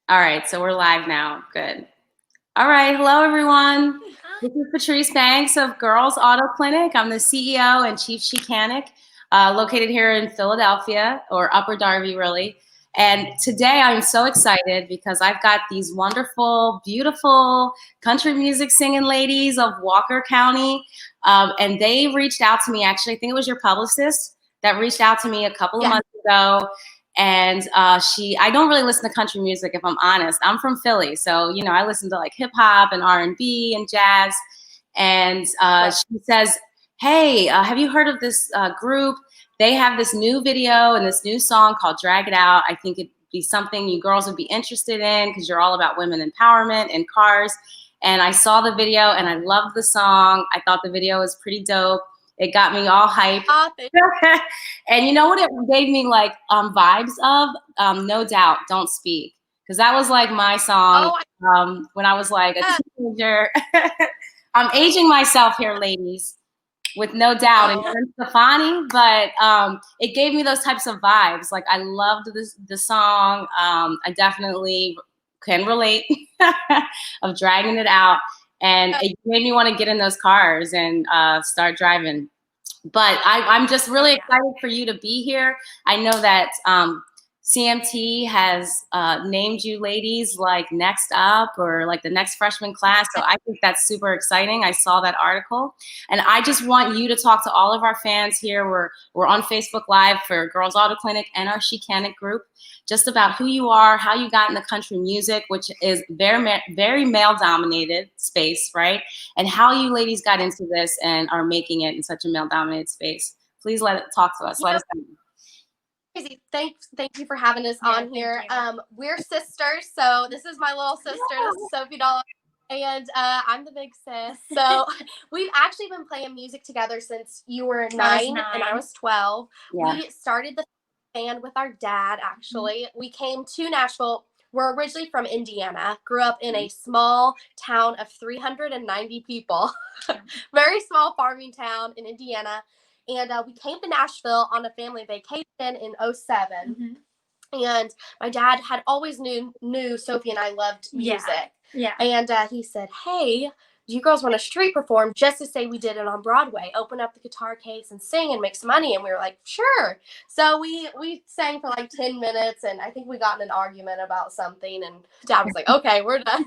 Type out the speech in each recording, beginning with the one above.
All right, so we're live now. Good. All right, hello everyone. This is Patrice Banks of Girls Auto Clinic. I'm the CEO and Chief Mechanic, located here in Philadelphia, or Upper Darby, really. And today I'm so excited because I've got these wonderful, beautiful country music singing ladies of Walker County, and they reached out to me. Actually, I think it was your publicist that reached out to me a couple of months ago. And I don't really listen to country music, if I'm honest. I'm from Philly, so I listen to like hip hop and R&B and jazz. And she says, "Hey, have you heard of this group? They have this new video and this new song called Drag It Out. I think it'd be something you girls would be interested in because you're all about women empowerment and cars." And I saw the video and I loved the song. I thought the video was pretty dope. It got me all hyped. And you know what it gave me like vibes of? No Doubt, Don't Speak. Because that was like my song when I was like a teenager. I'm aging myself here, ladies, with No Doubt and Gwen Stefani, but it gave me those types of vibes. Like I loved the song. I definitely can relate of dragging it out. And it made me want to get in those cars and start driving. But I'm just really excited for you to be here. I know that CMT has named you ladies like next up or like the next freshman class. So I think that's super exciting. I saw that article. And I just want you to talk to all of our fans here. We're on Facebook Live for Girls Auto Clinic and our Mechanic group, just about who you are, how you got into country music, which is very male-dominated space, right? And how you ladies got into this and are making it in such a male-dominated space. Please talk to us. Let us know. Thank you for having us on here. We're sisters, so this is my little sister. This is Sophie Doll, and I'm the big sis. So we've actually been playing music together since you were 9 and I was 12. Yeah. We started the band with our dad, actually. We came to Nashville. We're originally from Indiana, grew up in a small town of 390 people, very small farming town in Indiana. And we came to Nashville on a family vacation in 2007. And my dad had always knew Sophie and I loved music. Yeah. And he said, "Hey, do you girls want to street perform just to say we did it on Broadway? Open up the guitar case and sing and make some money." And we were like, "Sure." So we sang for like 10 minutes, and I think we got in an argument about something, and Dad was like, "Okay, we're done."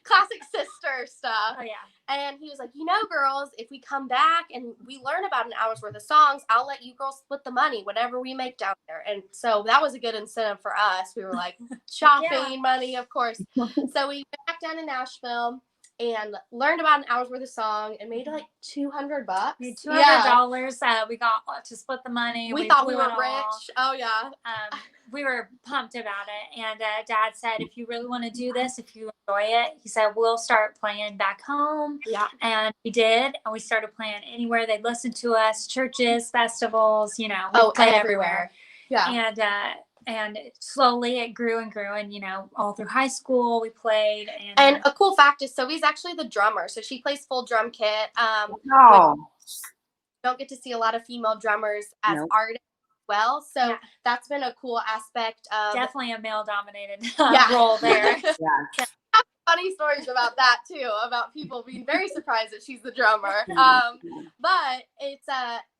Classic sister stuff. Oh, yeah. And he was like, "Girls, if we come back and we learn about an hour's worth of songs, I'll let you girls split the money, whatever we make down there." And so that was a good incentive for us. We were like, shopping money, of course. So we went back down to Nashville and learned about an hour's worth of song and made like $200. Made $200. We got to split the money. We thought we were rich. Oh yeah. We were pumped about it. And Dad said, "If you really want to do this, if you enjoy it," he said, "we'll start playing back home." Yeah. And we did. And we started playing anywhere they'd listen to us, churches, festivals, we played everywhere. Yeah. And slowly it grew and grew, and all through high school we played. And a cool fact is Sophie's actually the drummer, so she plays full drum kit. Don't get to see a lot of female drummers as artists as well, so that's been a cool aspect of definitely a male-dominated role there. Funny stories about that too, about people being very surprised that she's the drummer. But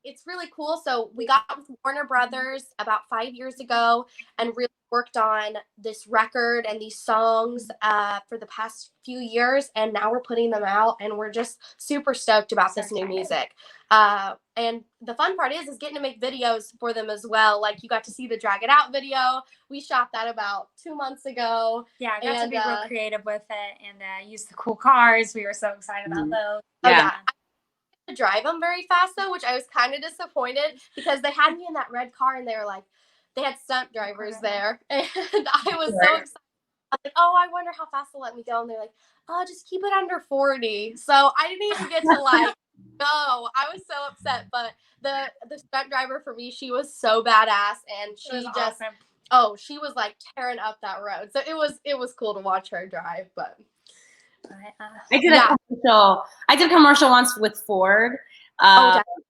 it's really cool. So we got with Warner Brothers about 5 years ago and really worked on this record and these songs for the past few years, and now we're putting them out, and we're just super stoked about this new music. And the fun part is getting to make videos for them as well. Like you got to see the Drag It Out video. We shot that about 2 months ago. Yeah, I got to be real creative with it and use the cool cars. We were so excited about those. Yeah. I drive them very fast though, which I was kind of disappointed because they had me in that red car and they were like, they had stunt drivers there, and I was so excited. I was like, "Oh, I wonder how fast they'll let me go." And they're like, "Oh, just keep it under 40. So I didn't even get to like go. I was so upset, but the stunt driver for me, she was so badass, and she just awesome. She was like tearing up that road. So it was cool to watch her drive. But I did a commercial once with Ford.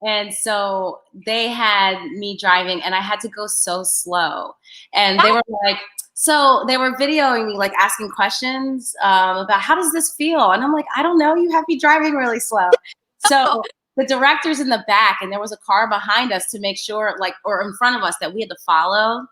And so they had me driving and I had to go so slow. And they were like, So they were videoing me, like asking questions about how does this feel? And I'm like, I don't know. You have me driving really slow. So the director's in the back, and there was a car behind us to make sure, like, or in front of us that we had to follow.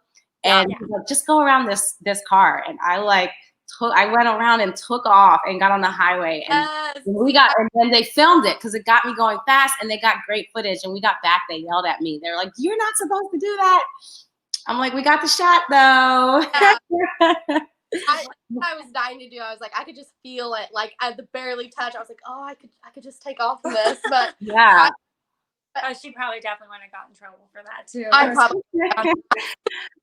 And he's like, just go around this car. And I went around and took off and got on the highway. And and then they filmed it because it got me going fast, and they got great footage. And we got back, they yelled at me. They're like, you're not supposed to do that. I'm like, we got the shot though. I was dying to do. I was like, I could just feel it. Like I barely touch. I was like, oh, I could just take off from this. But yeah. She probably definitely wouldn't have gotten in trouble for that too. I probably.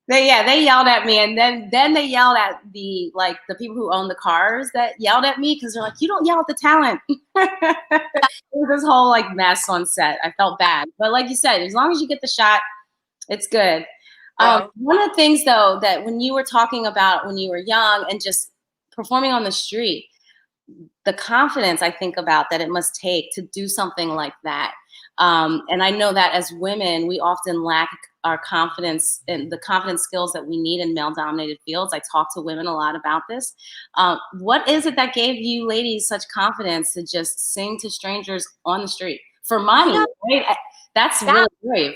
They yelled at me, and then they yelled at the people who own the cars that yelled at me because they're like, you don't yell at the talent. It was this whole like mess on set. I felt bad, but like you said, as long as you get the shot, it's good. One of the things though that when you were talking about when you were young and just performing on the street, the confidence I think about that it must take to do something like that. And I know that as women, we often lack our confidence and the confidence skills that we need in male-dominated fields. I talk to women a lot about this. What is it that gave you ladies such confidence to just sing to strangers on the street for money? Right? That's really brave.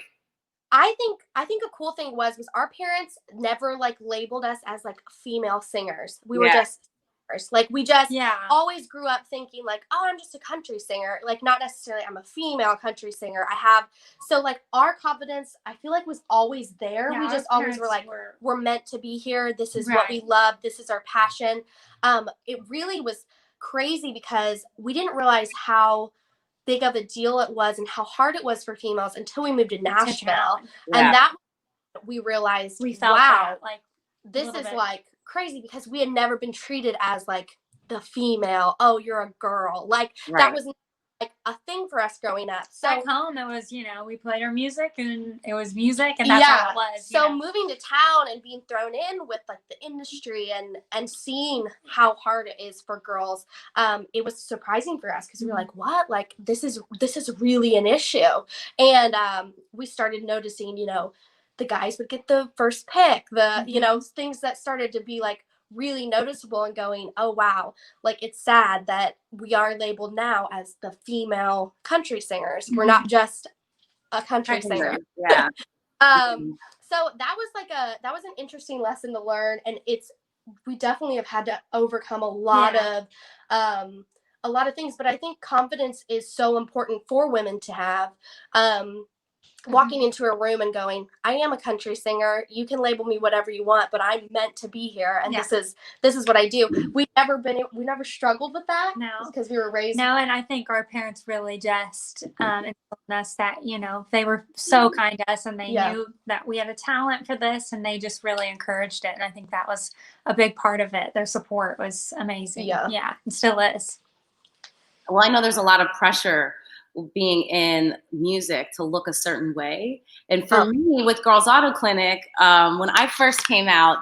I think a cool thing was our parents never like labeled us as like female singers. We were just singers. Like we just always grew up thinking like, oh, I'm just a country singer. Like not necessarily I'm a female country singer. So like our confidence I feel like was always there. We just always were like, we're meant to be here. This is what we love. This is our passion. It really was crazy because we didn't realize how big of a deal it was and how hard it was for females until we moved to Nashville. And that we realized, we felt wow, like this is like crazy because we had never been treated as like the female, oh, you're a girl. Like that was like a thing for us growing up. So back home it was, we played our music and it was music and that's how it was. So moving to town and being thrown in with like the industry and seeing how hard it is for girls, it was surprising for us because we were like, what? Like this is really an issue. And we started noticing, the guys would get the first pick, things that started to be like really noticeable and going, oh wow, like it's sad that we are labeled now as the female country singers. We're not just a country singer. Yeah. So that was an interesting lesson to learn, and we definitely have had to overcome a lot of things, but I think confidence is so important for women to have. Walking into a room and going, I am a country singer. You can label me whatever you want, but I'm meant to be here. And this is what I do. We never struggled with that. No, because we were raised. No. And I think our parents really just, informed us that, they were so kind to us and they knew that we had a talent for this and they just really encouraged it. And I think that was a big part of it. Their support was amazing. Yeah. It still is. Well, I know there's a lot of pressure being in music to look a certain way. And for me with Girls Auto Clinic, when I first came out,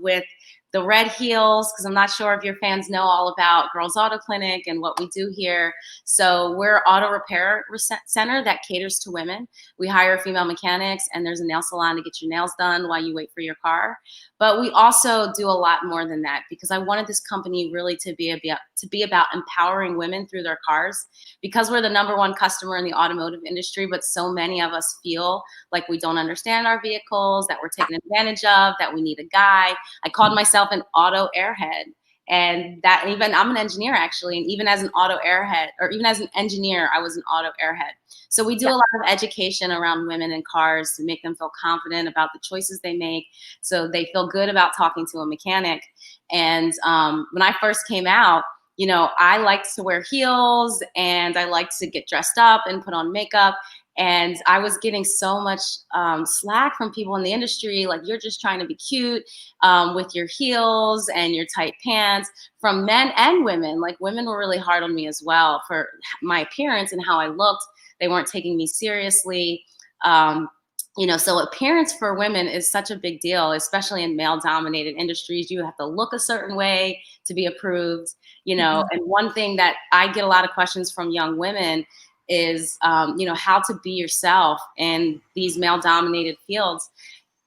with the red heels, because I'm not sure if your fans know all about Girls Auto Clinic and what we do here. So we're an auto repair center that caters to women. We hire female mechanics and there's a nail salon to get your nails done while you wait for your car. But we also do a lot more than that because I wanted this company really to be about empowering women through their cars because we're the #1 customer in the automotive industry, but so many of us feel like we don't understand our vehicles, that we're taken advantage of, that we need a guy. I called myself an auto airhead. And even I'm an engineer actually, and even as an auto airhead, or even as an engineer, I was an auto airhead. So we do a lot of education around women in cars to make them feel confident about the choices they make, so they feel good about talking to a mechanic. And when I first came out, I liked to wear heels and I liked to get dressed up and put on makeup. And I was getting so much slack from people in the industry, like you're just trying to be cute with your heels and your tight pants, from men and women. Like women were really hard on me as well for my appearance and how I looked. They weren't taking me seriously. So appearance for women is such a big deal, especially in male-dominated industries. You have to look a certain way to be approved, And one thing that I get a lot of questions from young women is, how to be yourself in these male-dominated fields.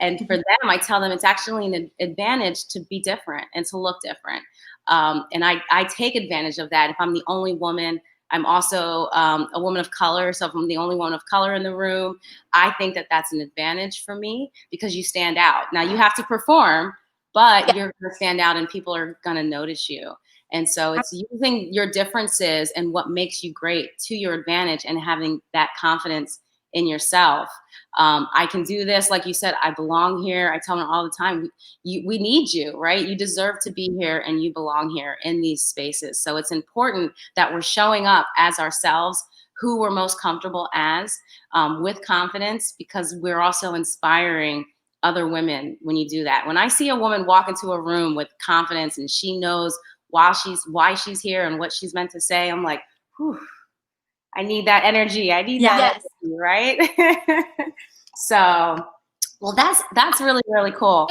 And for them, I tell them it's actually an advantage to be different and to look different. And I take advantage of that. If I'm the only woman, I'm also a woman of color. So if I'm the only woman of color in the room, I think that that's an advantage for me because you stand out. Now you have to perform, but you're going to stand out and people are going to notice you. And so it's using your differences and what makes you great to your advantage and having that confidence in yourself. I can do this. Like you said, I belong here. I tell them all the time, we need you, right? You deserve to be here and you belong here in these spaces. So it's important that we're showing up as ourselves, who we're most comfortable as, with confidence, because we're also inspiring other women when you do that. When I see a woman walk into a room with confidence and she knows why she's here and what she's meant to say, I'm like, whew, I need that energy. I need that energy, right? So, well, that's really, really cool.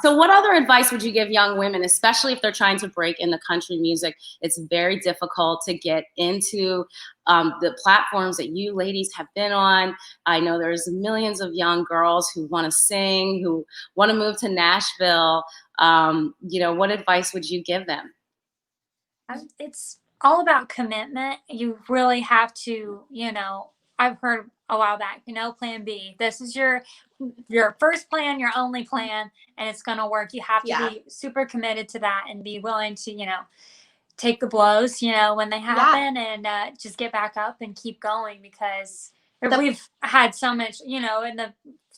So what other advice would you give young women, especially if they're trying to break into country music? It's very difficult to get into the platforms that you ladies have been on. I know there's millions of young girls who want to sing, who want to move to Nashville. What advice would you give them? It's all about commitment. You really have to, I've heard a while back, plan B. This is your first plan, your only plan, and it's going to work. You have to be super committed to that and be willing to, take the blows, when they happen and just get back up and keep going, because we've had so much, in the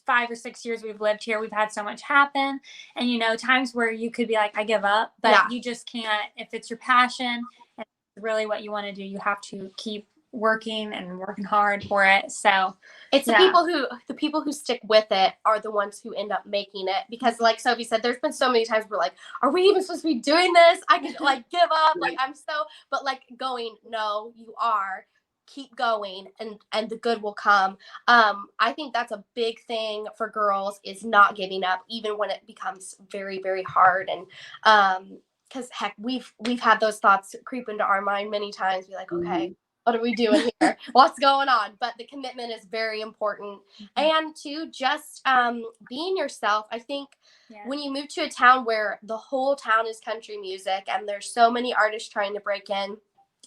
5 or 6 years we've lived here, we've had so much happen. And, times where you could be like, I give up, but you just can't. If it's your passion and really what you want to do, you have to keep working and working hard for it. So it's the people who stick with it are the ones who end up making it, because like Sophie said, there's been so many times we're like, are we even supposed to be doing this? I could like give up, but like going, no, you are, keep going, and the good will come. I think that's a big thing for girls, is not giving up even when it becomes very, very hard. And because heck, we've had those thoughts creep into our mind many times. Be like, okay, what are we doing here? What's going on? But the commitment is very important. And to just being yourself. I think when you move to a town where the whole town is country music and there's so many artists trying to break in,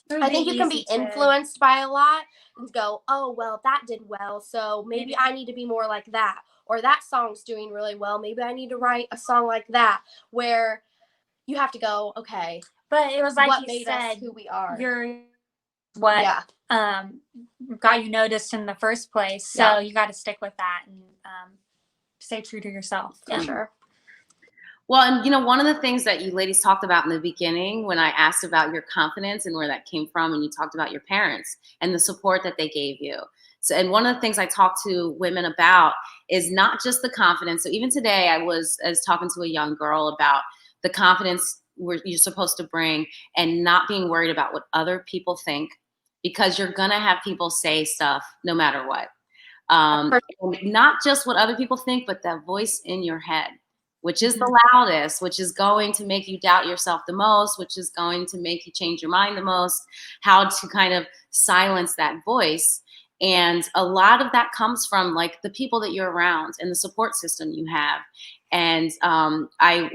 I think you can be influenced by a lot and go, oh, well, that did well, so maybe I need to be more like that. Or that song's doing really well, maybe I need to write a song like that, where you have to go, okay. But it was like what you made said, us who we are. You're what got you noticed in the first place. So you got to stick with that and stay true to yourself. For sure. Well, and one of the things that you ladies talked about in the beginning when I asked about your confidence and where that came from, and you talked about your parents and the support that they gave you. So, and one of the things I talk to women about is not just the confidence. So even today I was talking to a young girl about the confidence you're supposed to bring and not being worried about what other people think, because you're going to have people say stuff no matter what. Not just what other people think, but that voice in your head, which is the loudest, which is going to make you doubt yourself the most, which is going to make you change your mind the most, how to kind of silence that voice. And a lot of that comes from like the people that you're around and the support system you have. And I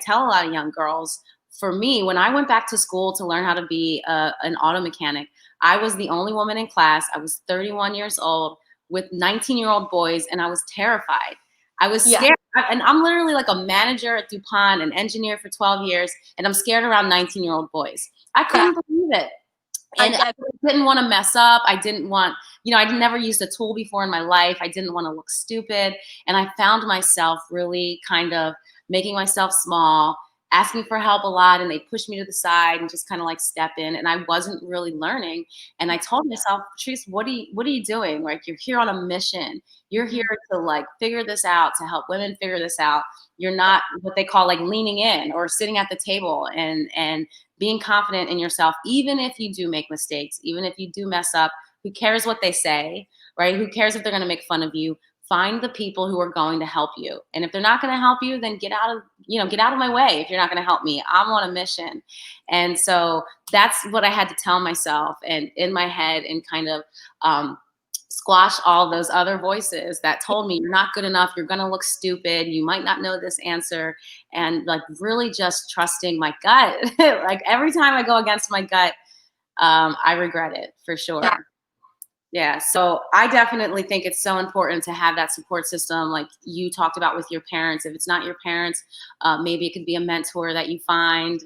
tell a lot of young girls, for me, when I went back to school to learn how to be an auto mechanic, I was the only woman in class. I was 31 years old with 19-year-old boys, and I was terrified. I was scared. And I'm literally like a manager at DuPont, an engineer for 12 years, and I'm scared around 19-year-old boys. I couldn't believe it. And I didn't want to mess up. I didn't want, I'd never used a tool before in my life. I didn't want to look stupid. And I found myself really kind of making myself small, asking for help a lot, and they pushed me to the side and just kind of like step in, and I wasn't really learning. And I told myself, Patrice, what are you doing? Like, you're here on a mission. You're here to like figure this out, to help women figure this out. You're not what they call like leaning in or sitting at the table and being confident in yourself, even if you do make mistakes, even if you do mess up. Who cares what they say, right? Who cares if they're going to make fun of you? Find the people who are going to help you. And if they're not going to help you, then get out of my way. If you're not going to help me, I'm on a mission. And so that's what I had to tell myself and in my head, and kind of squash all those other voices that told me you're not good enough, you're gonna look stupid, you might not know this answer, and like really just trusting my gut. Like every time I go against my gut, I regret it for sure. Yeah. Yeah, so I definitely think it's so important to have that support system like you talked about with your parents. If it's not your parents, maybe it could be a mentor that you find,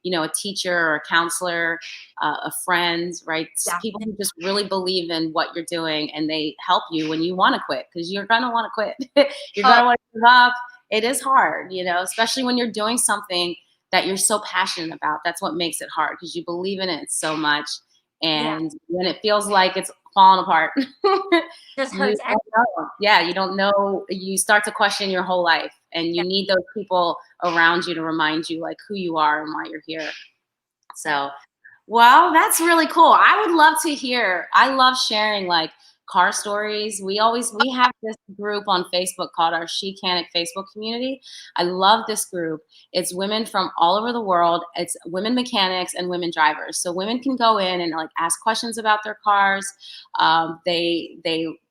you know, a teacher or a counselor, a friend, right? Yeah. People who just really believe in what you're doing and they help you when you want to quit, because you're going to want to quit. You're going to want to give up. It is hard, you know, especially when you're doing something that you're so passionate about. That's what makes it hard, because you believe in it so much. And when it feels like it's falling apart, Just hurts. you don't know. You start to question your whole life, and you need those people around you to remind you like who you are and why you're here. So, well, that's really cool. I would love to hear. I love sharing like car stories. We have this group on Facebook called our She Canic Facebook community. I love this group. It's women from all over the world. It's women mechanics and women drivers. So women can go in and like ask questions about their cars. They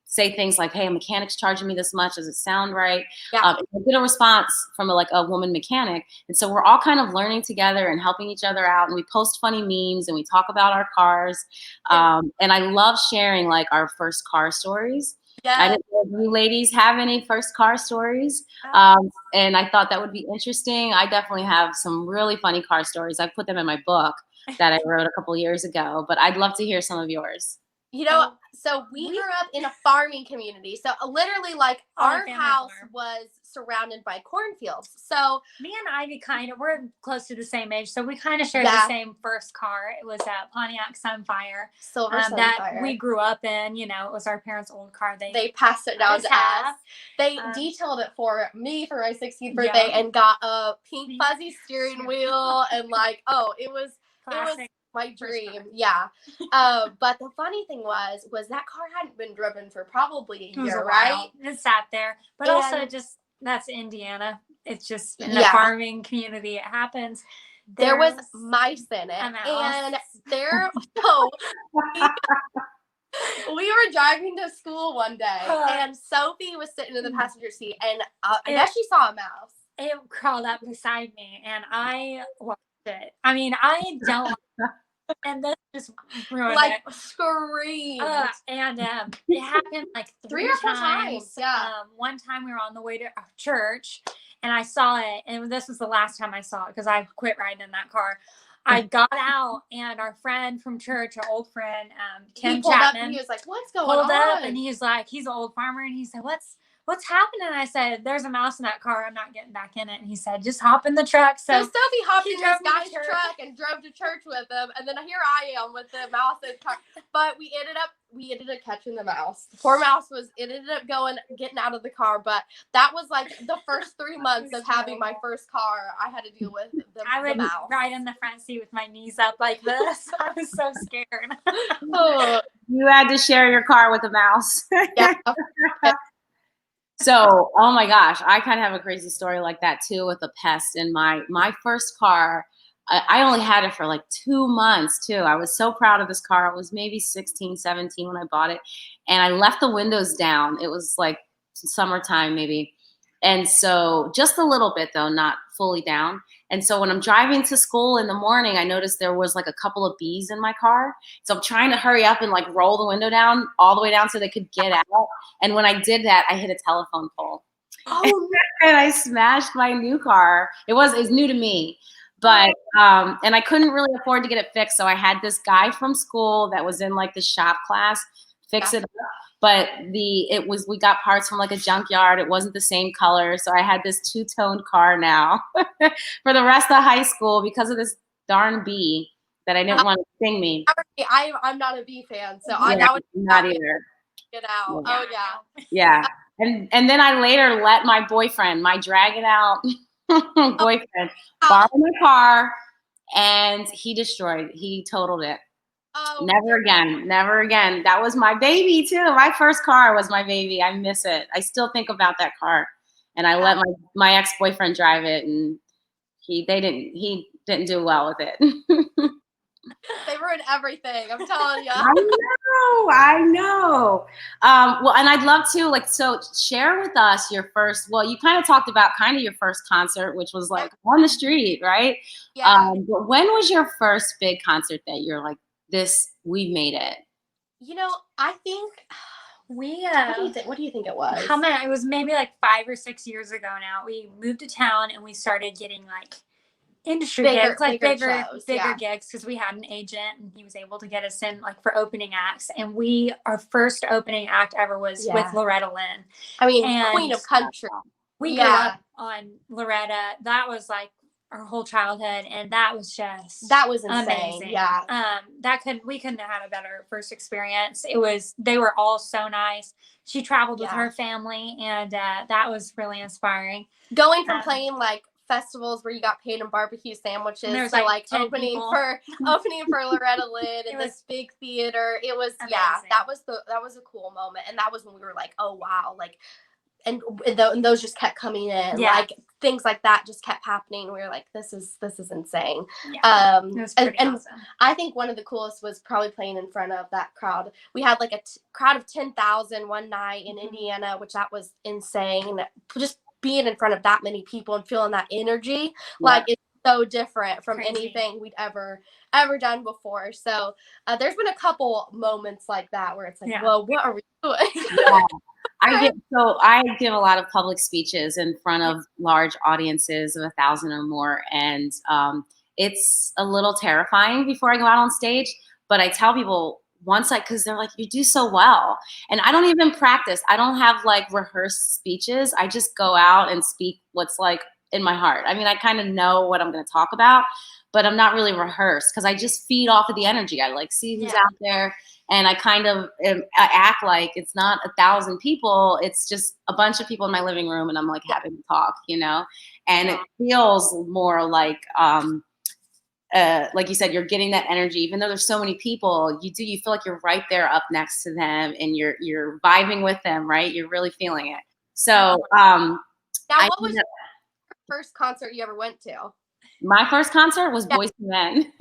say things like, "Hey, a mechanic's charging me this much. Does it sound right?" Yeah. I get a response from a woman mechanic, and so we're all kind of learning together and helping each other out. And we post funny memes and we talk about our cars. And I love sharing like our first car stories. Yeah. I didn't know if you ladies have any first car stories, and I thought that would be interesting. I definitely have some really funny car stories. I put them in my book that I wrote a couple years ago, but I'd love to hear some of yours. You know, so we grew up in a farming community. So literally, like, our house was surrounded by cornfields. So me and Ivy we're close to the same age, so we kind of shared the same first car. It was a Pontiac Sunfire, silver Sunfire, that we grew up in. You know, it was our parents' old car. They passed it down to us. They detailed it for me for my 16th birthday and got a pink fuzzy steering wheel and like, it was classic. My dream, but the funny thing was that car hadn't been driven for probably a year, right? It sat there, but also that's Indiana. It's just in a farming community. It happens. There was mice in it, and we were driving to school one day, and Sophie was sitting in the passenger seat, and I guess she saw a mouse. It crawled up beside me, and I watched it. I mean, I don't. And this just ruined like it. Screamed. And it happened like three or four times. Yeah. One time we were on the way to church, and I saw it, and this was the last time I saw it because I quit riding in that car. I got out, and our friend from church, our old friend, Kim Chapman, he was like, "What's going on?" Pulled up, and he was like, he's an old farmer, and he said, What's happening? I said, "There's a mouse in that car. I'm not getting back in it." And he said, "Just hop in the truck." So Sophie hopped in this guy's truck and drove to church with him. And then here I am with the mouse in the car. But we ended up catching the mouse. The poor mouse ended up getting out of the car. But that was like the first 3 months of having my first car. I had to deal with the mouse. I would ride in the front seat with my knees up like this. I was so scared. You had to share your car with a mouse. Yeah. So, oh my gosh, I kind of have a crazy story like that too with a pest in my first car. I only had it for like 2 months too. I was so proud of this car. I was maybe 16, 17 when I bought it. And I left the windows down. It was like summertime maybe. And so just a little bit though, not fully down. And so when I'm driving to school in the morning, I noticed there was like a couple of bees in my car. So I'm trying to hurry up and like roll the window down all the way down so they could get out. And when I did that, I hit a telephone pole. Oh, and I smashed my new car. It's new to me. But, and I couldn't really afford to get it fixed. So I had this guy from school that was in like the shop class fix it up. But we got parts from like a junkyard. It wasn't the same color. So I had this two-toned car now for the rest of high school because of this darn bee that I didn't want to sting me. I'm not a bee fan. So that would not either. Get out. Yeah. Oh, yeah. Yeah. And then I later let my boyfriend, my drag it out boyfriend, borrow my car, and he totaled it. Oh, never again. That was my baby too. My first car was my baby. I miss it. I still think about that car. And I let my ex-boyfriend drive it, and he didn't do well with it. They ruined everything. I'm telling you. I know. Well, and I'd love to so share with us your first. Well, you kind of talked about kind of your first concert, which was like on the street, right? Yeah. But when was your first big concert that you're like, we made it? I think we what do you think it was? How many? It was maybe like 5 or 6 years ago now. We moved to town and we started getting like industry gigs, like bigger gigs, because we had an agent and he was able to get us in like for opening acts. And our first opening act ever was with Loretta Lynn. I mean, Queen of Country. We grew up on Loretta. That was like our whole childhood, and that was insane. Amazing. Yeah. We couldn't have had a better first experience. They were all so nice. She traveled with her family, and that was really inspiring. Going from playing like festivals where you got paid in barbecue sandwiches to like opening for Loretta Lynn in this big theater. It was amazing. That was a cool moment, and that was when we were like, oh wow, like. And those just kept coming in, like things like that just kept happening. We were like, this is insane. Yeah. It was pretty awesome. I think one of the coolest was probably playing in front of that crowd. We had like a crowd of 10,000 one night in Indiana, which that was insane. Just being in front of that many people and feeling that energy, like it's so different from anything we'd ever done before. So there's been a couple moments like that where it's like, well, what are we doing? I give a lot of public speeches in front of large audiences of 1,000 or more, and it's a little terrifying before I go out on stage. But I tell people because they're like, you do so well, and I don't even practice. I don't have like rehearsed speeches. I just go out and speak what's like in my heart. I mean, I kind of know what I'm going to talk about, but I'm not really rehearsed because I just feed off of the energy. I like see who's out there. And I kind of act like it's not 1,000 people. It's just a bunch of people in my living room, and I'm like having to talk, And it feels more like you said, you're getting that energy. Even though there's so many people, you feel like you're right there up next to them, and you're vibing with them, right? You're really feeling it. So now, what was your first concert you ever went to? My first concert was Boyz II Men.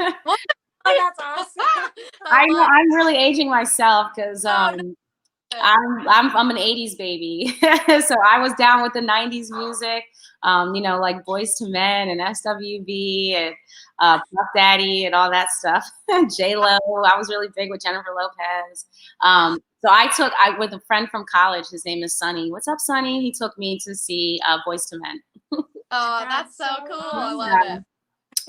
Oh, that's awesome. I know I'm really aging myself because I'm an 80s baby. So I was down with the 90s music, like Boyz II Men and SWV and Puff Daddy and all that stuff. J-Lo, I was really big with Jennifer Lopez. So I with a friend from college, his name is Sonny. What's up, Sonny? He took me to see Boyz II Men. Oh, that's so cool. I love it.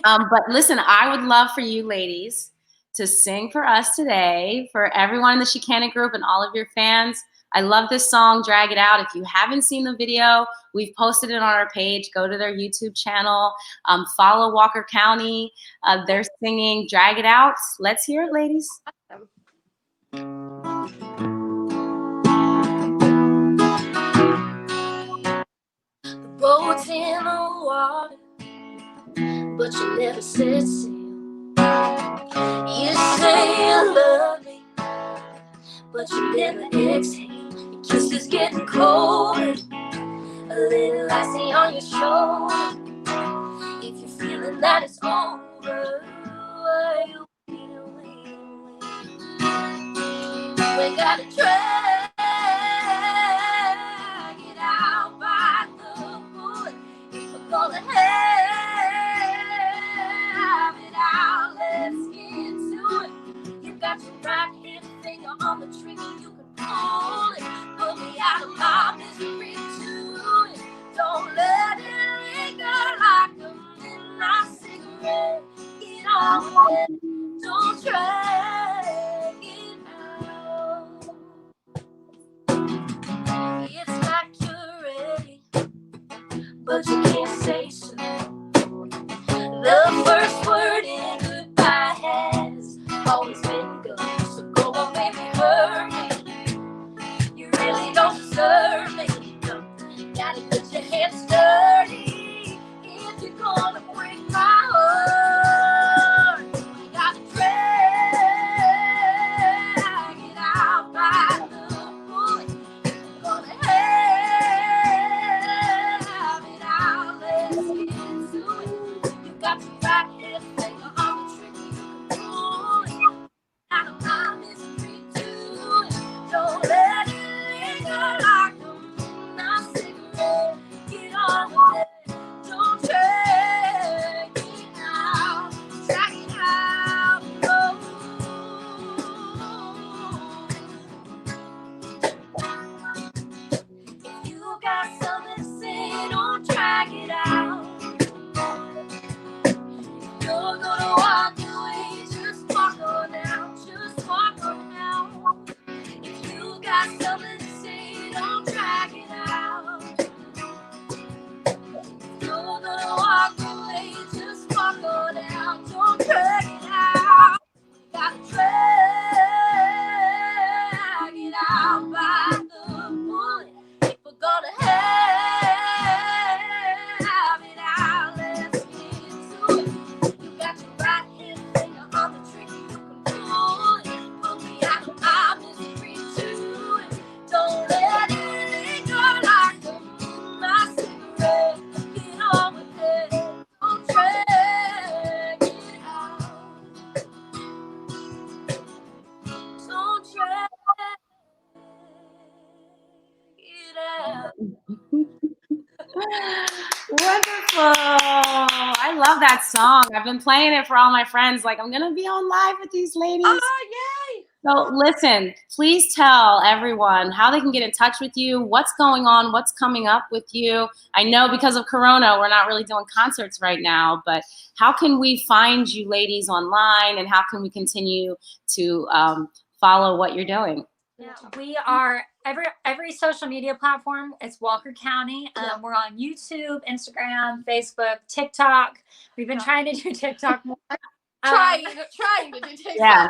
But listen, I would love for you ladies to sing for us today, for everyone in the Chicanic group and all of your fans. I love this song, Drag It Out. If you haven't seen the video, we've posted it on our page. Go to their YouTube channel. Follow Walker County. They're singing Drag It Out. Let's hear it, ladies. The boat's in the water, but you never said sail. You say you love me, but you never exhale. Your kiss is getting colder, a little icy on your shoulder. If you're feeling that it's over, you wait. We gotta drag it out by the wood. If we're gonna have it out, let's get to it. You got your right hand finger on the trigger, you can pull it. Put me out of my misery to it. Don't let it linger like a midnight cigarette. I love that song. I've been playing it for all my friends. Like, I'm gonna be on live with these ladies. Oh, yay! So listen, please tell everyone how they can get in touch with you, what's going on, what's coming up with you. I know because of Corona, we're not really doing concerts right now, but how can we find you ladies online, and how can we continue to follow what you're doing? Yeah, we are every social media platform. It's Walker County. We're on YouTube, Instagram, Facebook, TikTok. We've been trying to do TikTok more. Trying to do TikTok. Yeah.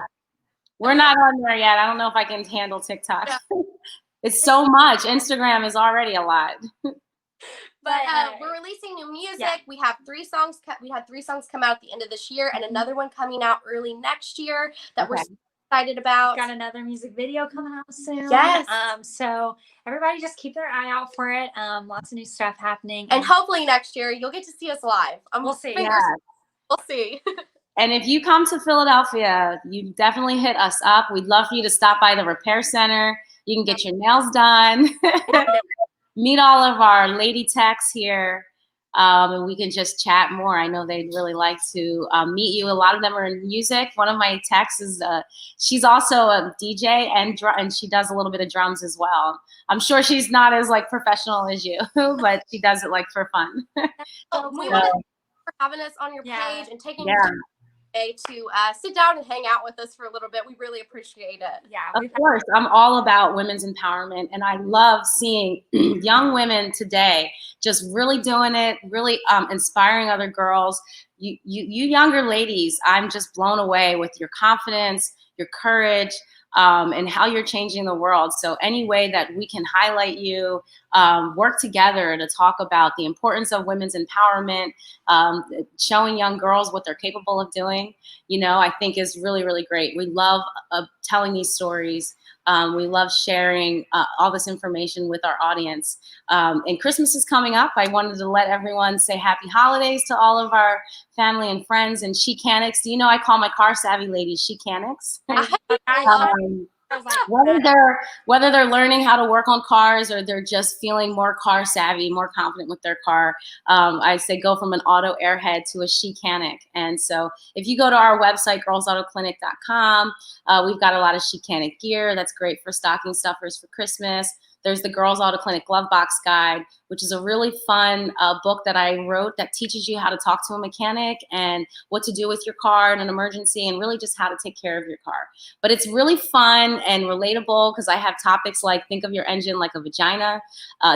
We're not on there yet. I don't know if I can handle TikTok. Yeah. It's so much. Instagram is already a lot. But we're releasing new music. Yeah. We have 3 songs. We had 3 songs come out at the end of this year, and another one coming out early next year that we're excited about. Got another music video coming out soon. Yes. So everybody just keep their eye out for it. Lots of new stuff happening. And hopefully next year you'll get to see us live. We'll see. We'll see. And if you come to Philadelphia, you definitely hit us up. We'd love for you to stop by the repair center. You can get your nails done. Meet all of our lady techs here. And we can just chat more. I know they'd really like to meet you. A lot of them are in music. One of my techs is, she's also a DJ and she does a little bit of drums as well. I'm sure she's not as like professional as you, but she does it like for fun. We want to thank you for having us on your page and taking your time to sit down and hang out with us for a little bit. We really appreciate it. Yeah, of course. I'm all about women's empowerment, and I love seeing young women today just really doing it, really inspiring other girls. You younger ladies, I'm just blown away with your confidence, your courage, and how you're changing the world. So any way that we can highlight you, work together to talk about the importance of women's empowerment, showing young girls what they're capable of doing, I think is really, really great. We love telling these stories. We love sharing all this information with our audience. And Christmas is coming up. I wanted to let everyone say happy holidays to all of our family and friends and chicanics. Do you know I call my car savvy ladies chicanics? Whether they're learning how to work on cars or they're just feeling more car savvy, more confident with their car, I say go from an auto airhead to a chicanic. And so if you go to our website, girlsautoclinic.com, we've got a lot of chicanic gear that's great for stocking stuffers for Christmas. There's the Girls Auto Clinic Glove Box Guide, which is a really fun book that I wrote that teaches you how to talk to a mechanic and what to do with your car in an emergency and really just how to take care of your car. But it's really fun and relatable because I have topics like think of your engine like a vagina.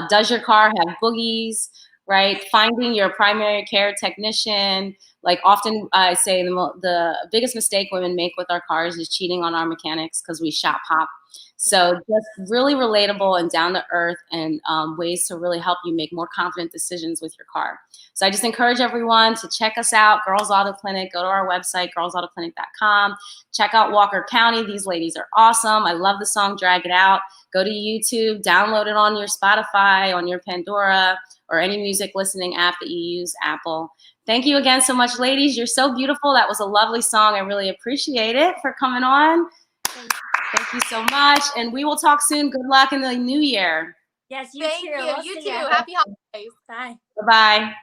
Does your car have boogies? Right? Finding your primary care technician. Like often I say the biggest mistake women make with our cars is cheating on our mechanics because we shop hop. So just really relatable and down to earth and ways to really help you make more confident decisions with your car. So I just encourage everyone to check us out, Girls Auto Clinic. Go to our website, girlsautoclinic.com. Check out Walker County. These ladies are awesome. I love the song Drag It Out. Go to YouTube, download it on your Spotify, on your Pandora, or any music listening app that you use, Apple. Thank you again so much, ladies. You're so beautiful. That was a lovely song. I really appreciate it for coming on. Thank you so much. And we will talk soon. Good luck in the new year. Yes, you Thank too. you. We'll You see too. ya. Happy holidays. Bye. Bye-bye.